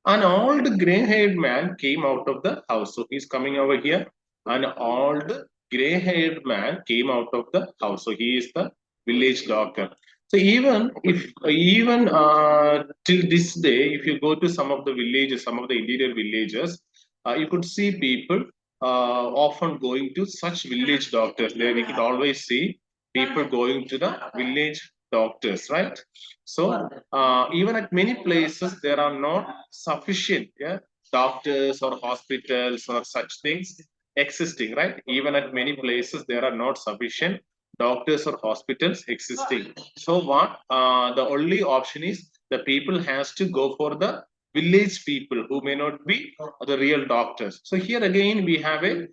An old gray-haired man came out of the house. So he's coming over here. An old gray-haired man came out of the house. So he is the village doctor. So even till this day, if you go to some of the villages, some of the interior villages, you could see people often going to such village doctors. There we could always see people going to the village doctors, right? So even at many places, there are not sufficient, yeah, doctors or hospitals or such things existing, right? Even at many places, there are not sufficient doctors or hospitals existing. So what? The only option is the people has to go for the village people who may not be the real doctors. So here again, we have a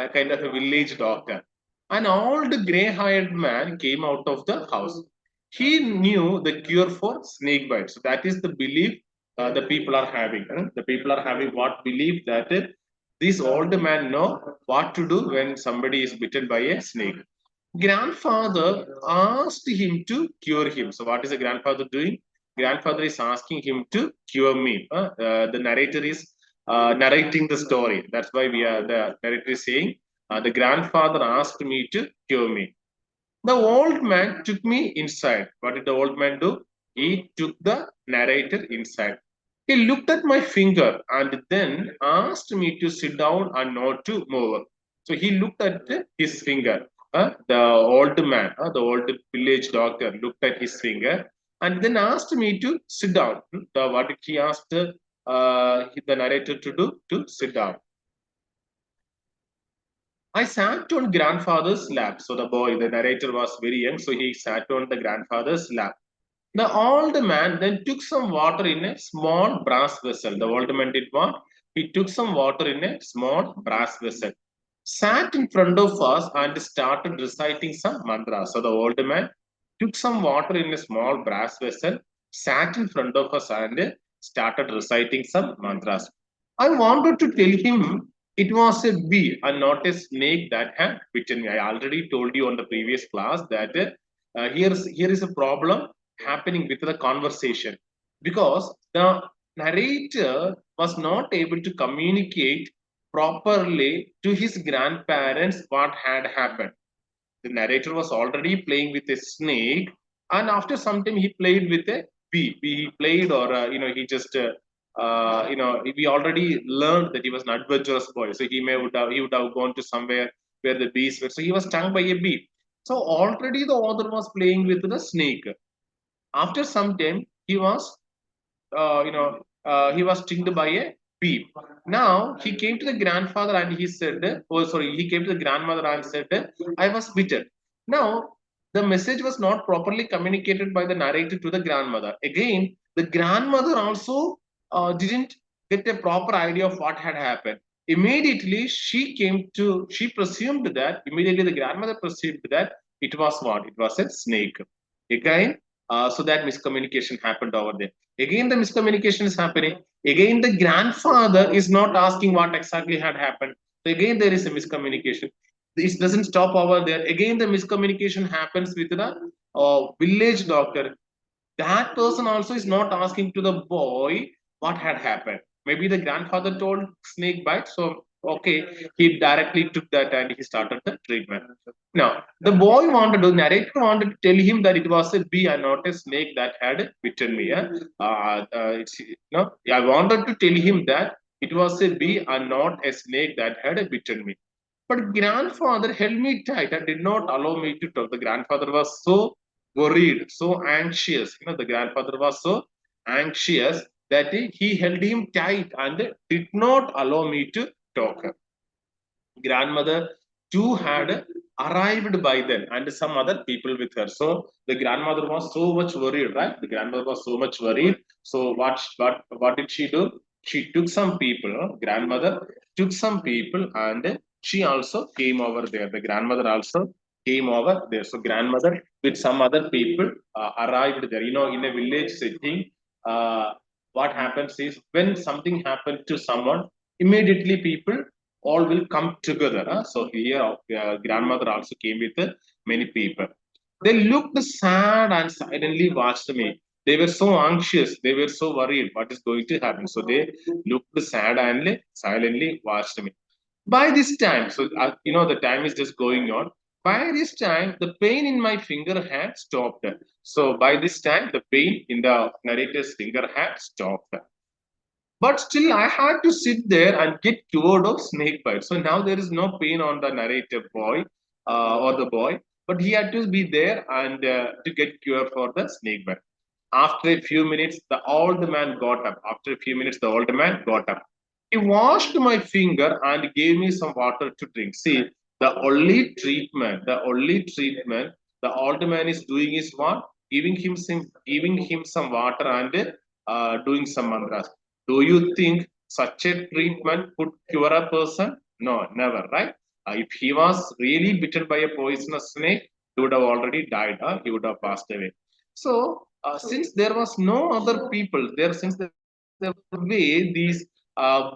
kind of a village doctor. An old gray-haired man came out of the house. He knew the cure for snake bites. So that is the belief the people are having. The people are having what belief that this old man know what to do when somebody is bitten by a snake. Grandfather asked him to cure him. So what is the grandfather doing? Grandfather is asking him to cure me. The narrator is narrating the story. That's why the narrator is saying the grandfather asked me to cure me. The old man took me inside. What did the old man do? He took the narrator inside. He looked at my finger and then asked me to sit down and not to move. So he looked at his finger. The old man, the old village doctor, looked at his finger and then asked me to sit down. What did he ask the narrator to do? To sit down. I sat on grandfather's lap. So the boy, the narrator was very young, so he sat on the grandfather's lap. The old man then took some water in a small brass vessel. The old man did what? He took some water in a small brass vessel, sat in front of us and started reciting some mantras. So the old man took some water in a small brass vessel, sat in front of us and started reciting some mantras. I wanted to tell him it was a bee and not a snake that had bitten me. I already told you on the previous class that here is a problem happening with the conversation because the narrator was not able to communicate properly to his grandparents what had happened. The narrator was already playing with a snake, and after some time he played with a bee. He played, or he just we already learned that he was an adventurous boy, so he would have gone to somewhere where the bees were. So he was stung by a bee. So already the author was playing with the snake. After some time, he was stinged by a bee. Now he came to the grandfather and he said, oh, sorry, he came to the grandmother and said, I was bitten. Now, the message was not properly communicated by the narrator to the grandmother. Again, the grandmother also didn't get a proper idea of what had happened. Immediately, she presumed that, immediately the grandmother presumed that it was what? It was a snake. Again, so that miscommunication happened over there. Again, the miscommunication is happening. Again, the grandfather is not asking what exactly had happened. So again, there is a miscommunication. This doesn't stop over there. Again, the miscommunication happens with the village doctor. That person also is not asking to the boy what had happened. Maybe the grandfather told snake bite, so okay, he directly took that and he started the treatment. Now, the narrator wanted to tell him that it was a bee and not a snake that had bitten me. Yeah? I wanted to tell him that it was a bee and not a snake that had bitten me. But grandfather held me tight and did not allow me to talk. The grandfather was so worried, so anxious. The grandfather was so anxious that he held him tight and did not allow me to talk. Grandmother too had arrived by then and some other people with her. So the grandmother was so much worried, right? The grandmother was so much worried. So what did she do? She took some people, grandmother took some people and she also came over there. The grandmother also came over there. So grandmother with some other people arrived there. In a village setting, what happens is when something happened to someone, immediately people all will come together. So here, grandmother also came with many people. They looked sad and silently watched me. They were so anxious. They were so worried. What is going to happen? So they looked sad and silently watched me. By this time, so the time is just going on. By this time, the pain in my finger had stopped. So by this time, the pain in the narrator's finger had stopped. But still, I had to sit there and get cured of snake bite. So now there is no pain on the narrator boy or the boy, but he had to be there and to get cure for the snake bite. After a few minutes, the old man got up. After a few minutes, the old man got up. He washed my finger and gave me some water to drink. See, the only treatment the old man is doing is what? Giving him some water and doing some mantras. Do you think such a treatment could cure a person? No, never, right? If he was really bitten by a poisonous snake, he would have already died. He would have passed away. So, since there was no other people there, since there was no way these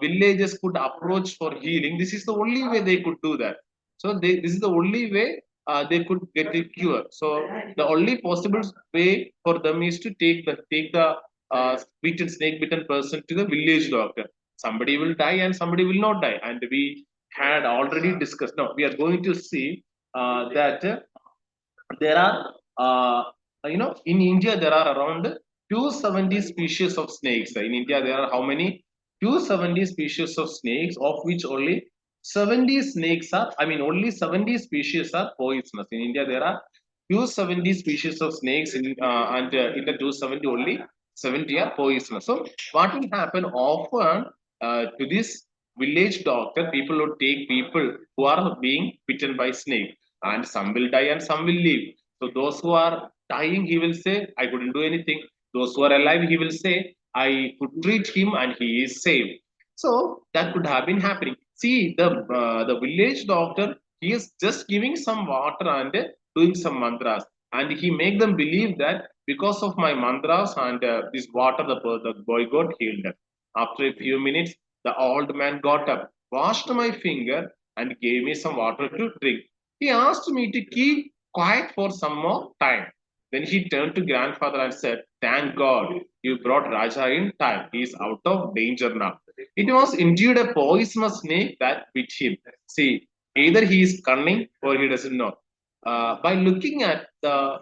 villages could approach for healing, this is the only way they could do that. So, this is the only way they could get a cure. So, the only possible way for them is to take the snake bitten person to the village doctor. Somebody will die and somebody will not die. And we had already discussed. No, we are going to see that there are in India there are around 270 species of snakes. In India there are how many? 270 species of snakes, of which only 70 snakes are, only 70 species are poisonous. In India there are 270 species of snakes and in the 270 only 70 are poisonous. So what will happen often to this village doctor, people would take people who are being bitten by snake, and some will die and some will live. So those who are dying, he will say, I couldn't do anything. Those who are alive, he will say, I could treat him and he is saved. So that could have been happening. See, the village doctor, he is just giving some water and doing some mantras, and he make them believe that because of my mantras and this water, the boy got healed. After a few minutes, the old man got up, washed my finger, and gave me some water to drink. He asked me to keep quiet for some more time. Then he turned to grandfather and said, thank God you brought Raja in time. He is out of danger now. It was indeed a poisonous snake that bit him. See, either he is cunning or he doesn't know. By looking at the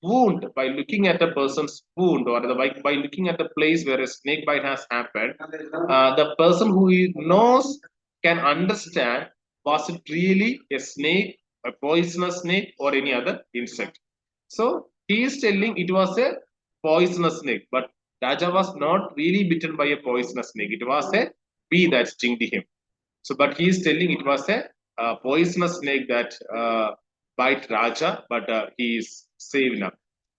wound, by looking at a person's wound, or by looking at the place where a snake bite has happened, the person who knows can understand, was it really a snake, a poisonous snake, or any other insect. So he is telling it was a poisonous snake, but Raja was not really bitten by a poisonous snake. It was a bee that stung him. So, but he is telling it was a poisonous snake that bite Raja, but he is saved now.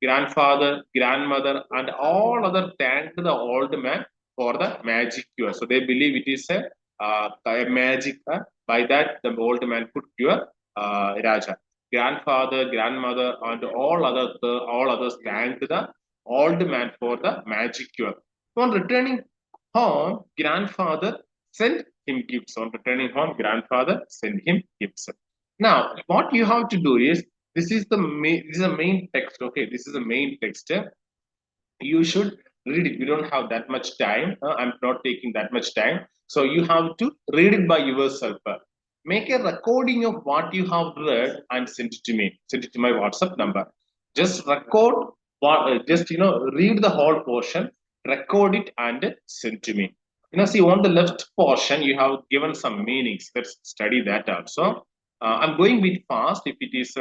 Grandfather, grandmother, and all other thanked the old man for the magic cure. So they believe it is a magic. By that, the old man could cure Raja. Grandfather, grandmother, and all others thanked the old man for the magic cure. On returning home, grandfather sent him gifts. On returning home, grandfather sent him gifts. Now, what you have to do is, this is the main text. Okay, this is the main text. You should read it. We don't have that much time. I'm not taking that much time. So you have to read it by yourself. Make a recording of what you have read and send it to me. Send it to my WhatsApp number. Just record just read the whole portion, record it and send to me. See, on the left portion, you have given some meanings. Let's study that also. I'm going a bit fast. If it is,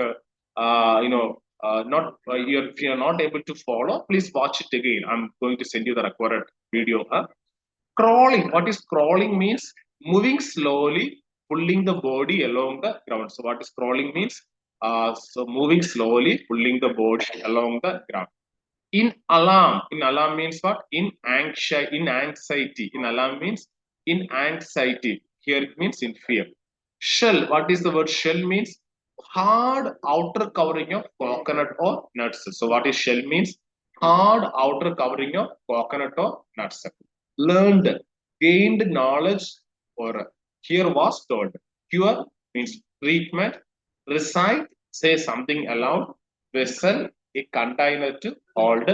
not if you're not able to follow, please watch it again. I'm going to send you the recorded video. Crawling. What is crawling means? Moving slowly, pulling the body along the ground. So what is crawling means? So moving slowly, pulling the body along the ground. In alarm means what? In anxiety. In alarm means in anxiety. Here it means in fear. Shell. What is the word shell means? Hard outer covering of coconut or nuts. So what is shell means? Hard outer covering of coconut or nuts. Learned, gained knowledge, or here was told. Cure means treatment. Recite, say something aloud. Vessel, a container to hold.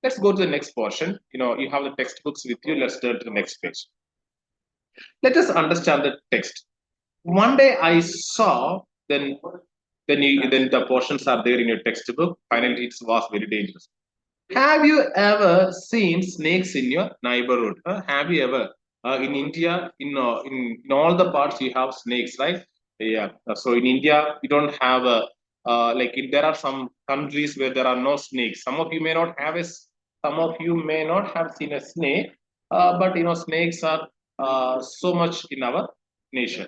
Let's go to the next portion. You have the textbooks with you. Let's turn to the next page. Let us understand the text. One day I saw, then the portions are there in your textbook. Finally, it was very dangerous. Have you ever seen snakes in your neighborhood? Have you ever in India, in all the parts you have snakes, right? Yeah. So in India, we don't have a there are some countries where there are no snakes. Some of you may not have some of you may not have seen a snake, but snakes are so much in our nation.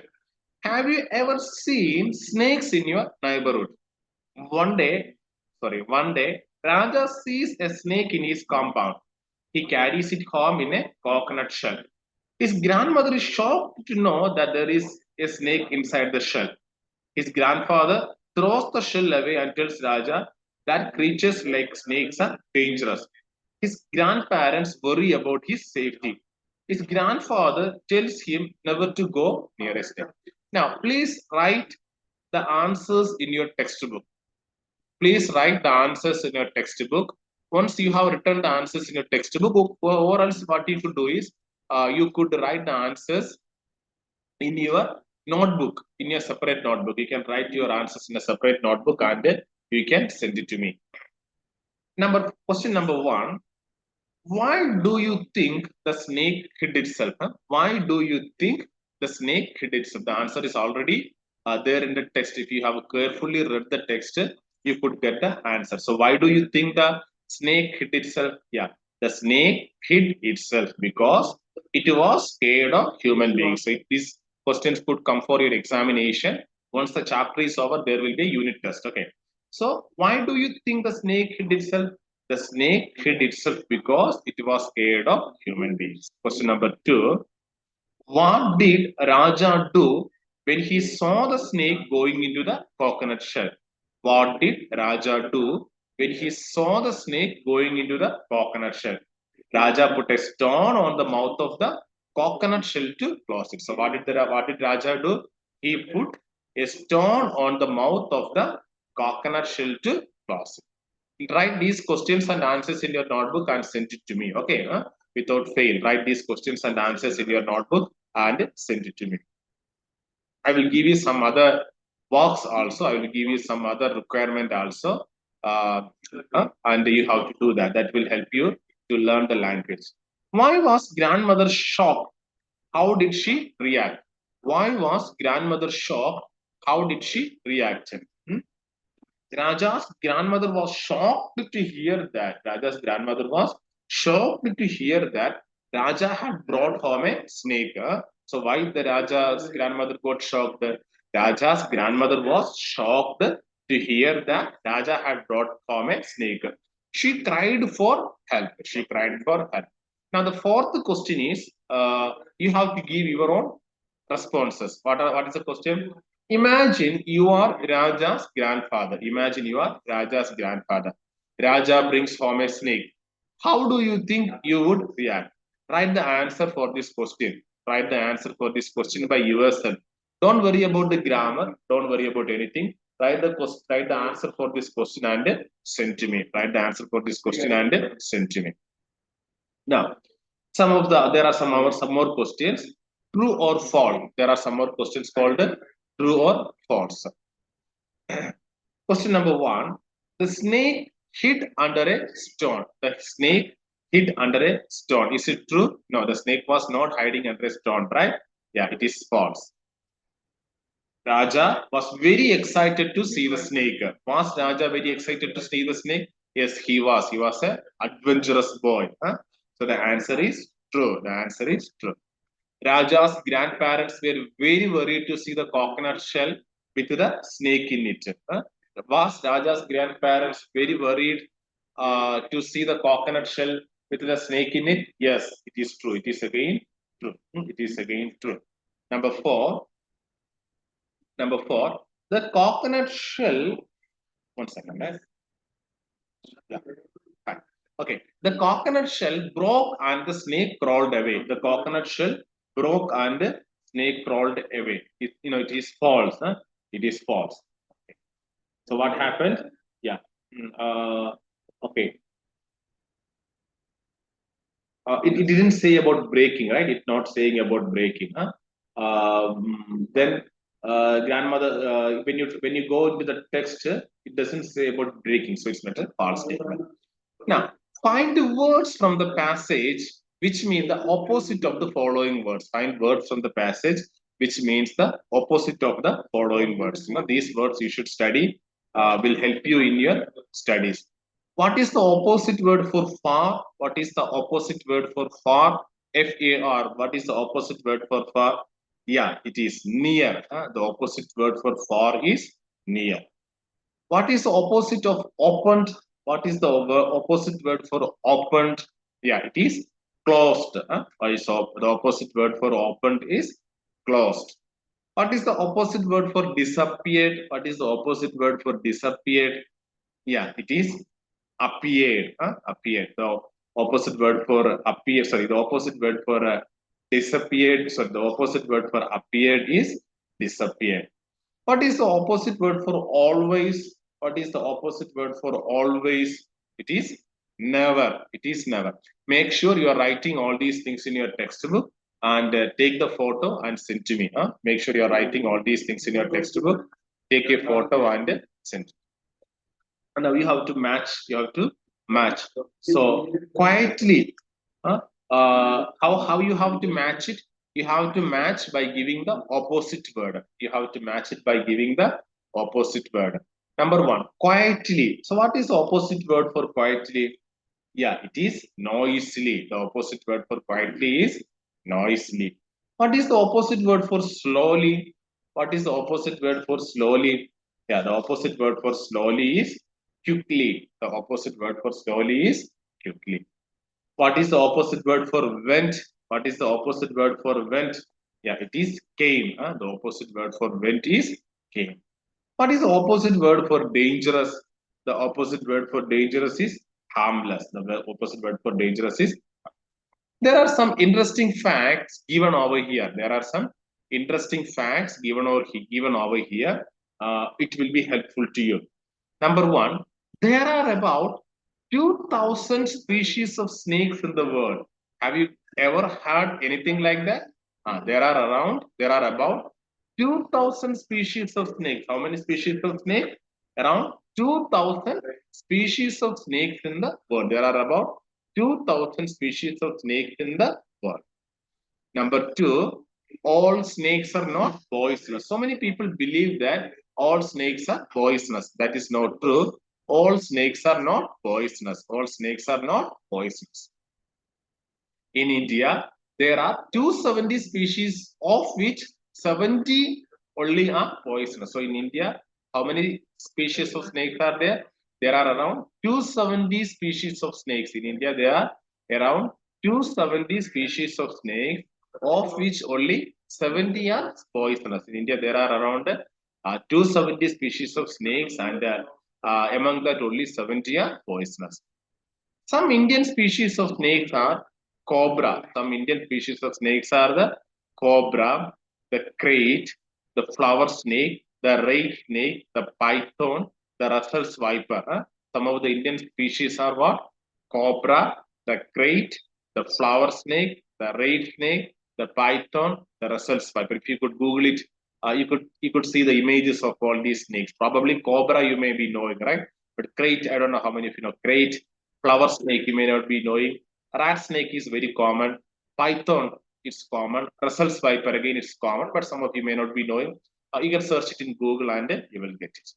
Have you ever seen snakes in your neighborhood? One day, one day, Raja sees a snake in his compound. He carries it home in a coconut shell. His grandmother is shocked to know that there is a snake inside the shell. His grandfather throws the shell away and tells Raja that creatures like snakes are dangerous. His grandparents worry about his safety. His grandfather tells him never to go near a snake. Now, please write the answers in your textbook. Please write the answers in your textbook. Once you have written the answers in your textbook, or else what you could do is you could write the answers in your notebook, in your separate notebook. You can write your answers in a separate notebook and you can send it to me. Question number one. Why do you think the snake hid itself? Huh? Why do you think the snake hid itself? The answer is already there in the text. If you have carefully read the text, you could get the answer. So why do you think the snake hid itself? Yeah, the snake hid itself because it was scared of human beings. So these questions could come for your examination. Once the chapter is over, there will be a unit test. Okay. So why do you think the snake hid itself? The snake hid itself because it was scared of human beings. Question number two. What did Raja do when he saw the snake going into the coconut shell? What did Raja do when he saw the snake going into the coconut shell? Raja put a stone on the mouth of the coconut shell to close it. So what did Raja do? He put a stone on the mouth of the coconut shell to close it. Write these questions and answers in your notebook and send it to me. Okay, without fail, write these questions and answers in your notebook and send it to me. I will give you some other box also. I will give you some other requirement also, and you have to do that. That will help you to learn the language. Why was grandmother shocked? How did she react? Why was grandmother shocked? How did she react? Hmm? Raja's grandmother was shocked to hear that. Raja's grandmother was shocked to hear that Raja had brought home a snake. So why the Raja's grandmother got shocked? Raja's grandmother was shocked to hear that Raja had brought home a snake. She cried for help. She cried for help. Now the fourth question is you have to give your own responses. What is the question? Imagine you are Raja's grandfather. Imagine you are Raja's grandfather. Raja brings home a snake. How do you think you would react? Write the answer for this question. Write the answer for this question by yourself. Don't worry about the grammar. Don't worry about anything. Write the answer for this question and send to me. Write the answer for this question and send to me. Now, there are some more questions. True or false? There are some more questions called true or false. Question number one. The snake hid under a stone. The snake hid under a stone. Is it true? No, the snake was not hiding under a stone, right? Yeah, it is false. Raja was very excited to see the snake. Was Raja very excited to see the snake? Yes, he was. He was an adventurous boy. Huh? So the answer is true. The answer is true. Raja's grandparents were very worried to see the coconut shell with the snake in it. Huh? Was Raja's grandparents very worried to see the coconut shell with the snake in it? Yes, it is true. It is again true. It is again true. Number four. Number four. The coconut shell. One second, right? Yeah. Fine. Okay. The coconut shell broke and the snake crawled away. The coconut shell broke and the snake crawled away. It is false. Huh? It is false. Okay. So what happened? Yeah. Okay. it didn't say about breaking, right? It's not saying about breaking. Huh? Then grandmother, when you go into the text, it doesn't say about breaking, so it's not a false statement. Now, find the words from the passage which mean the opposite of the following words. Find words from the passage which means the opposite of the following words. You know, these words you should study, will help you in your studies. What is the opposite word for far? What is the opposite word for far? FAR. What is the opposite word for far? Yeah, it is near. The opposite word for far is near. What is the opposite of opened? What is the opposite word for opened? Yeah, it is closed. What is the opposite word for opened is closed. What is the opposite word for disappeared? What is the opposite word for disappeared? Yeah, it is appeared. Appeared. The opposite word for appear. Sorry, the opposite word for disappeared. So the opposite word for appeared is disappeared. What is the opposite word for always? What is the opposite word for always? It is never. It is never. Make sure you are writing all these things in your textbook and take the photo and send to me. Make sure you are writing all these things in your textbook. Take a photo and send. And now you have to match. You have to match. So quietly, how you have to match it? You have to match by giving the opposite word. You have to match it by giving the opposite word. Number one, quietly. So what is the opposite word for quietly? Yeah, it is noisily. The opposite word for quietly is noisily. What is the opposite word for slowly? What is the opposite word for slowly? Yeah, the opposite word for slowly is quickly. The opposite word for slowly is quickly. What is the opposite word for went? What is the opposite word for went? Yeah, it is came. The opposite word for went is came. What is the opposite word for dangerous? The opposite word for dangerous is harmless. The opposite word for dangerous is. There are some interesting facts given over here. There are some interesting facts given over here. It will be helpful to you. Number one, there are about 2,000 species of snakes in the world. Have you ever heard anything like that? There are about 2,000 species of snakes. How many species of snakes? Around 2,000 species of snakes in the world. There are about 2,000 species of snakes in the world. Number two, all snakes are not poisonous. So many people believe that all snakes are poisonous. That is not true. All snakes are not poisonous. All snakes are not poisonous. In India, there are 270 species, of which 70 only are poisonous. So in India, how many species of snakes are there? There are around 270 species of snakes. In India, there are around 270 species of snakes, of which only 70 are poisonous. In India, there are around 270 species of snakes, and among that, only 70 are poisonous. Some Indian species of snakes are cobra. Some Indian species of snakes are the cobra, the crate, the flower snake, the red snake, the python, the Russell's viper. Some of the Indian species are what? Cobra, the crate, the flower snake, the red snake, the python, the Russell's viper. If you could Google it, you could see the images of all these snakes. Probably cobra you may be knowing, right? But crate, I don't know how many of you know crate. Flower snake you may not be knowing. Rat snake is very common. Python is common. Russell's viper again is common, but some of you may not be knowing. You can search it in Google and you will get it.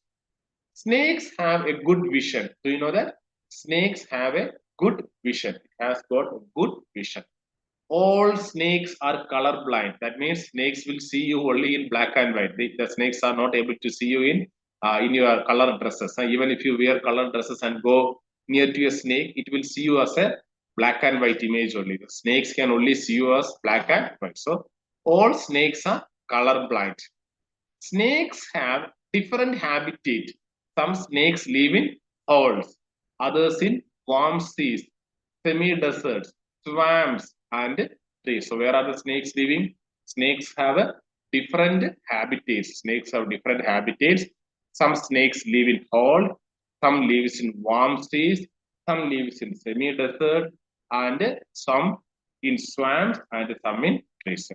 Snakes have a good vision. Do you know that? Snakes have a good vision. It has got a good vision. All snakes are color blind. That means snakes will see you only in black and white. The snakes are not able to see you in your color dresses. Even if you wear color dresses and go near to a snake, it will see you as a black and white image only. The snakes can only see you as black and white. So all snakes are color blind. Snakes have different habitat. Some snakes live in holes, others in warm seas, semi-deserts, swamps, and trees. So where are the snakes living? Snakes have a different habitats. Snakes have different habitats. Some snakes live in hole, some lives in warm seas, some lives in semi-desert, and some in swamps and some in trees.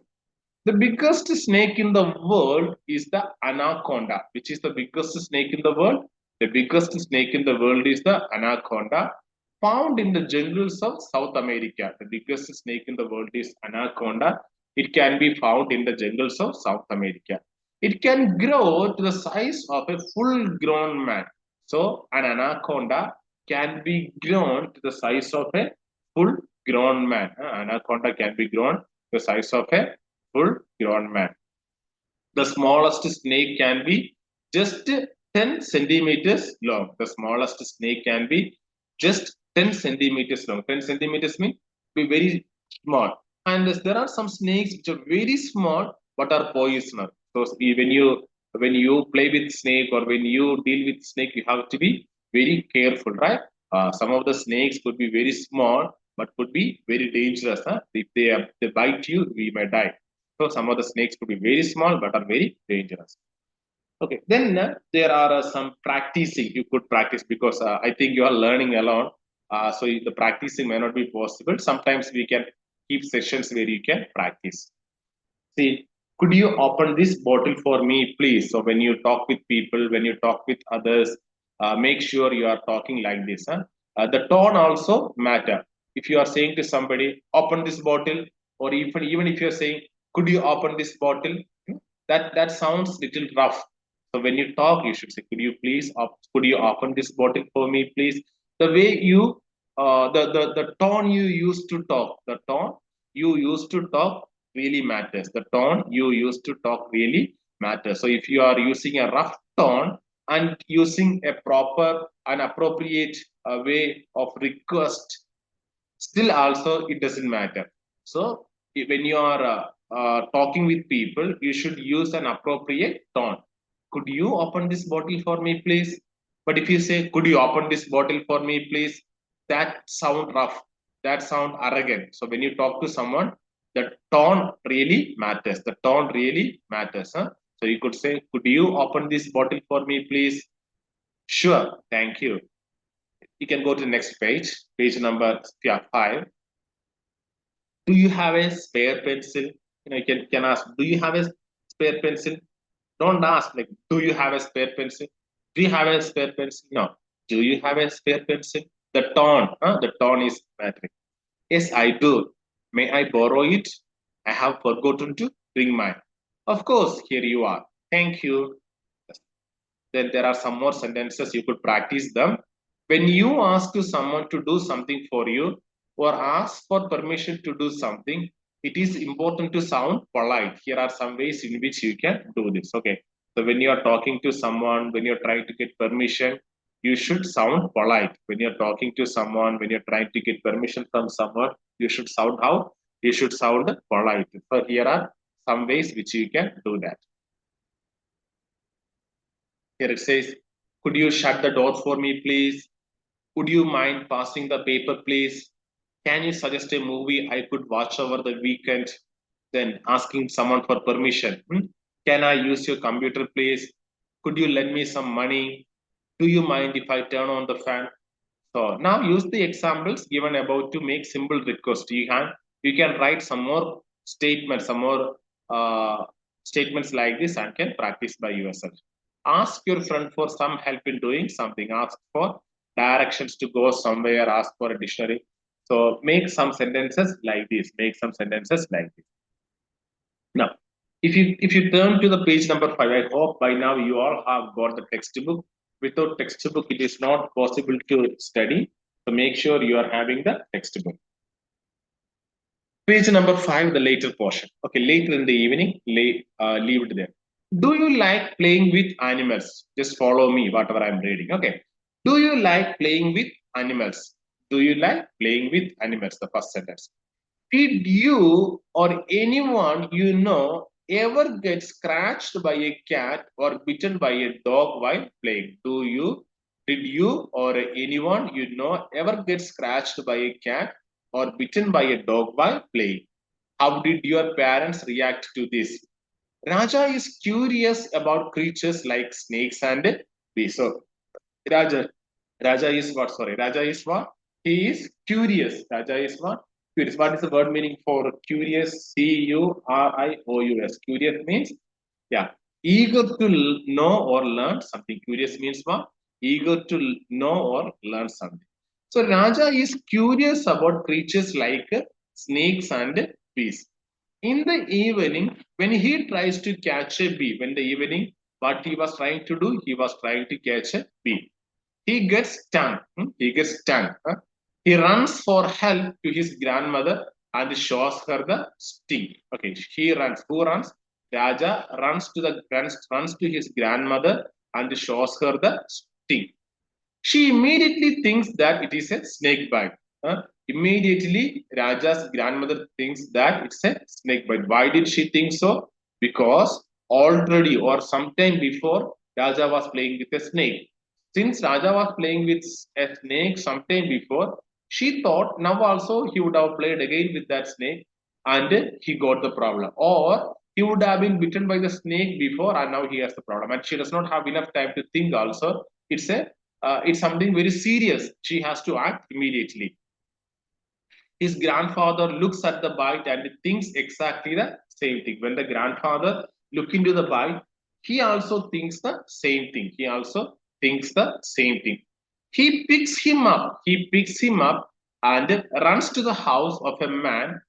The biggest snake in the world is the anaconda. Which is the biggest snake in the world? The biggest snake in the world is the anaconda, found in the jungles of South America. The biggest snake in the world is anaconda. It can be found in the jungles of South America. It can grow to the size of a full grown man. So, an anaconda can be grown to the size of a full grown man. Anaconda can be grown to the size of a full grown man. The smallest snake can be just 10 centimeters long. The smallest snake can be just 10 centimeters long. 10 centimeters means be very small. And there are some snakes which are very small but are poisonous. So when you play with snake or when you deal with snake, you have to be very careful, right? Some of the snakes could be very small but could be very dangerous. Huh? If they bite you, we may die. So some of the snakes could be very small but are very dangerous. Okay, then there are some practicing you could practice because I think you are learning alone. So the practicing may not be possible. Sometimes we can keep sessions where you can practice. See, could you open this bottle for me, please? So when you talk with people, when you talk with others, make sure you are talking like this. Huh? The tone also matter. If you are saying to somebody, open this bottle, or even if you are saying, could you open this bottle? That sounds little rough. So when you talk, you should say, could you open this bottle for me, please? The way you, the tone you used to talk, the tone you used to talk really matters. The tone you used to talk really matters. So if you are using a rough tone and using a proper and appropriate way of request, still also it doesn't matter. So when you are talking with people, you should use an appropriate tone. Could you open this bottle for me, please? But if you say, could you open this bottle for me, please? That sound rough. That sound arrogant. So when you talk to someone, the tone really matters. The tone really matters. Huh? So you could say, could you open this bottle for me, please? Sure, thank you. You can go to the next page, page number 5. Do you have a spare pencil? You can ask, do you have a spare pencil? Don't ask like, do you have a spare pencil? Do you have a spare pencil? No. Do you have a spare pencil? The tone is mattering. Yes, I do. May I borrow it? I have forgotten to bring mine. Of course, here you are. Thank you. Then there are some more sentences you could practice them. When you ask to someone to do something for you or ask for permission to do something, it is important to sound polite. Here are some ways in which you can do this. Okay. So when you are talking to someone, when you're trying to get permission, you should sound polite. When you're talking to someone, when you're trying to get permission from someone, you should sound how? You should sound polite. So here are some ways which you can do that. Here it says, could you shut the door for me, please? Would you mind passing the paper, please? Can you suggest a movie I could watch over the weekend? Then asking someone for permission. Can I use your computer, please? Could you lend me some money? Do you mind if I turn on the fan? So now use the examples given above to make simple requests. You can write some more statements, some more statements like this and can practice by yourself. Ask your friend for some help in doing something. Ask for directions to go somewhere. Ask for a dictionary. So make some sentences like this. Make some sentences like this. Now, if you turn to the page number 5, I hope by now you all have got the textbook. Without textbook, it is not possible to study. So make sure you are having the textbook. Page number 5, the later portion. Okay, later in the evening, leave it there. Do you like playing with animals? Just follow me, whatever I'm reading. Okay. Do you like playing with animals? Do you like playing with animals? The first sentence. Did you or anyone you know ever get scratched by a cat or bitten by a dog while playing? Did you or anyone you know ever get scratched by a cat or bitten by a dog while playing? How did your parents react to this? Raja is curious about creatures like snakes and bees. So Raja, Raja is what? Sorry, Raja is what? He is curious. Raja is what? Curious. What is the word meaning for curious? Curious. Curious means, yeah, eager to know or learn something. Curious means what? Eager to know or learn something. So Raja is curious about creatures like snakes and bees. In the evening, when he tries to catch a bee, when the evening, what he was trying to do, he was trying to catch a bee. He gets stung. He gets stung. He runs for help to his grandmother and shows her the sting. Okay, he runs. Who runs? Raja runs to his grandmother and shows her the sting. She immediately thinks that it is a snake bite. Immediately, Raja's grandmother thinks that it's a snake bite. Why did she think so? Because already or sometime before, Raja was playing with a snake. Since Raja was playing with a snake sometime before, she thought now also he would have played again with that snake and he got the problem. Or he would have been bitten by the snake before and now he has the problem. And she does not have enough time to think also. It's something very serious. She has to act immediately. His grandfather looks at the bite and thinks exactly the same thing. When the grandfather look into the bite, he also thinks the same thing. He also thinks the same thing. He picks him up. He picks him up and runs to the house of a man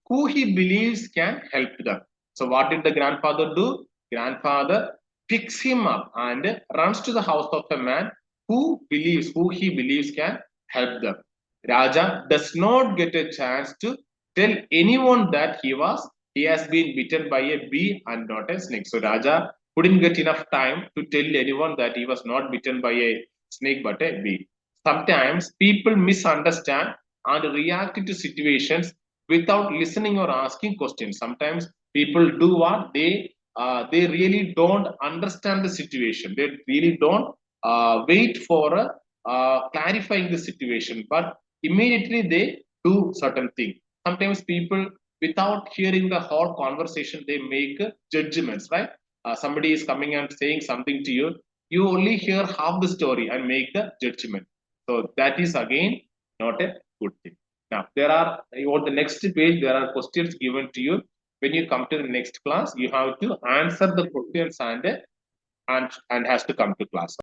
who he believes can help them. So what did the grandfather do? Grandfather picks him up and runs to the house of a man who he believes can help them. Raja does not get a chance to tell anyone that he has been bitten by a bee and not a snake. So Raja couldn't get enough time to tell anyone that he was not bitten by a snake but a bee. Sometimes people misunderstand and react to situations without listening or asking questions. Sometimes people do what they really don't understand the situation. They really don't wait for clarifying the situation, but immediately they do certain things. Sometimes people, without hearing the whole conversation, they make judgments, right? Somebody is coming and saying something to you, you only hear half the story and make the judgment. So that is again not a good thing. Now, there are on the next page, there are questions given to you. When you come to the next class, you have to answer the questions and has to come to class.